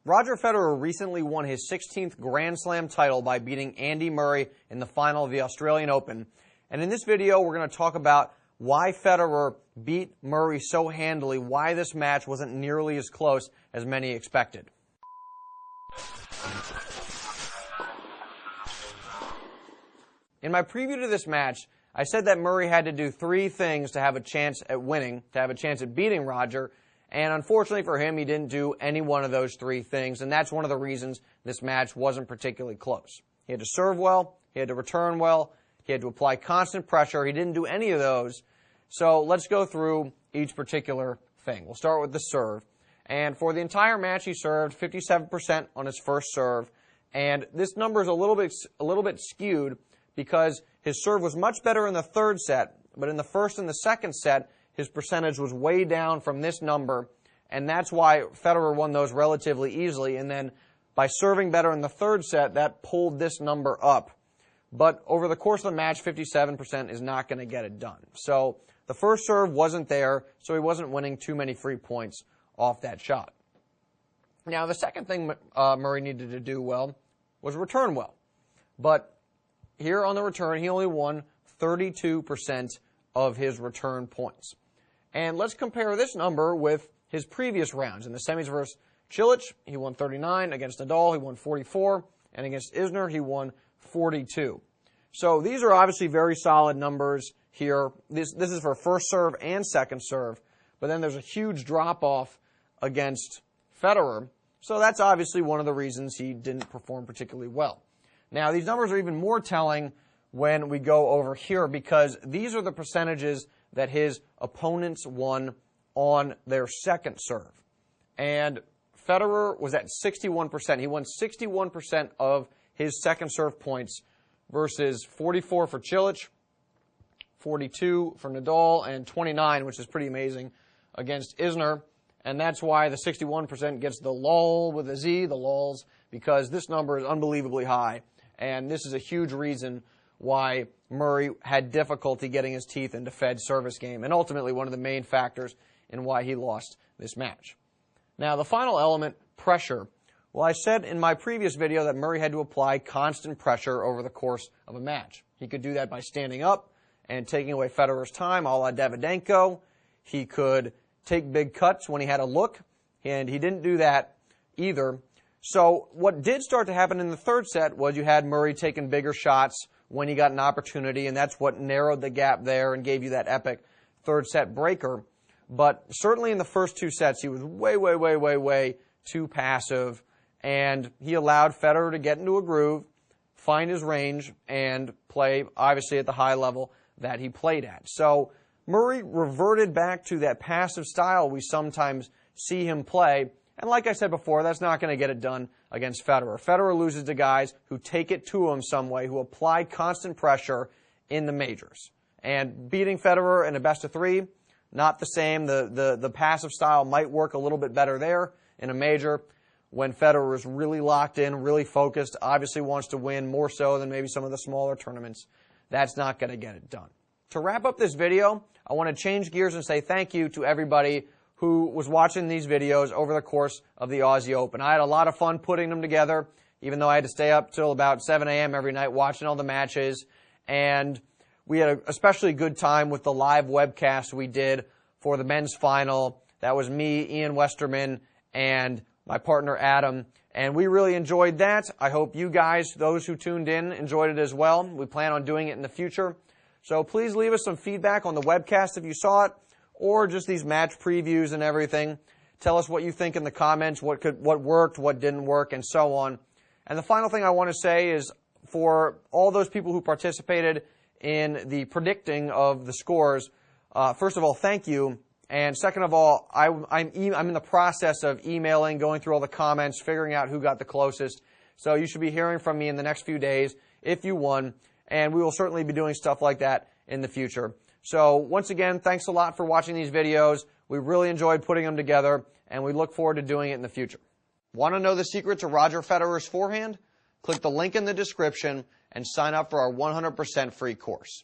Roger Federer recently won his 16th Grand Slam title by beating Andy Murray in the final of the Australian Open. And in this video, we're going to talk about why Federer beat Murray so handily, why this match wasn't nearly as close as many expected. In my preview to this match, I said that Murray had to do three things to have a chance at winning, to have a chance at beating Roger, and unfortunately for him, he didn't do any one of those three things, and that's one of the reasons this match wasn't particularly close. He had to serve well, he had to return well, he had to apply constant pressure. He didn't do any of those, so let's go through each particular thing. We'll start with the serve, and for the entire match, he served 57% on his first serve, and this number is a little bit skewed because his serve was much better in the third set, but in the first and the second set, his percentage was way down from this number, and that's why Federer won those relatively easily. And then by serving better in the third set, that pulled this number up. But over the course of the match, 57% is not going to get it done. So the first serve wasn't there, so he wasn't winning too many free points off that shot. Now, the second thing Murray needed to do well was return well. But here on the return, he only won 32% of his return points. And let's compare this number with his previous rounds. In the semis versus Cilic, he won 39. Against Nadal, he won 44. And against Isner, he won 42. So these are obviously very solid numbers here. This is for first serve and second serve. But then there's a huge drop-off against Federer. So that's obviously one of the reasons he didn't perform particularly well. Now, these numbers are even more telling when we go over here because these are the percentages that his opponents won on their second serve. And Federer was at 61%. He won 61% of his second serve points versus 44 for Cilic, 42 for Nadal, and 29, which is pretty amazing, against Isner. And that's why the 61% gets the lull with a Z, the lulls, because this number is unbelievably high. And this is a huge reason why Murray had difficulty getting his teeth into Fed's service game, and ultimately one of the main factors in why he lost this match. Now, the final element, pressure. Well, I said in my previous video that Murray had to apply constant pressure over the course of a match. He could do that by standing up and taking away Federer's time, a la Davydenko. He could take big cuts when he had a look, and he didn't do that either. So what did start to happen in the third set was you had Murray taking bigger shots when he got an opportunity, and that's what narrowed the gap there and gave you that epic third set breaker. But certainly in the first two sets, he was way too passive, and he allowed Federer to get into a groove, find his range, and play, obviously, at the high level that he played at. So Murray reverted back to that passive style we sometimes see him play. And like I said before, that's not going to get it done against Federer. Federer loses to guys who take it to him some way, who apply constant pressure in the majors. And beating Federer in a best-of-3, not the same. The passive style might work a little bit better there in a major when Federer is really locked in, really focused, obviously wants to win more so than maybe some of the smaller tournaments. That's not going to get it done. To wrap up this video, I want to change gears and say thank you to everybody who was watching these videos over the course of the Aussie Open. I had a lot of fun putting them together, even though I had to stay up till about 7 a.m. every night watching all the matches. And we had an especially good time with the live webcast we did for the men's final. That was me, Ian Westerman, and my partner Adam. And we really enjoyed that. I hope you guys, those who tuned in, enjoyed it as well. We plan on doing it in the future. So please leave us some feedback on the webcast if you saw it, or just these match previews and everything. Tell us what you think in the comments, what worked, what didn't work, and so on. And the final thing I want to say is for all those people who participated in the predicting of the scores, first of all, thank you. And second of all, I'm in the process of emailing, going through all the comments, figuring out who got the closest. So you should be hearing from me in the next few days if you won. And we will certainly be doing stuff like that in the future. So once again, thanks a lot for watching these videos. We really enjoyed putting them together, and we look forward to doing it in the future. Want to know the secret to Roger Federer's forehand? Click the link in the description and sign up for our 100% free course.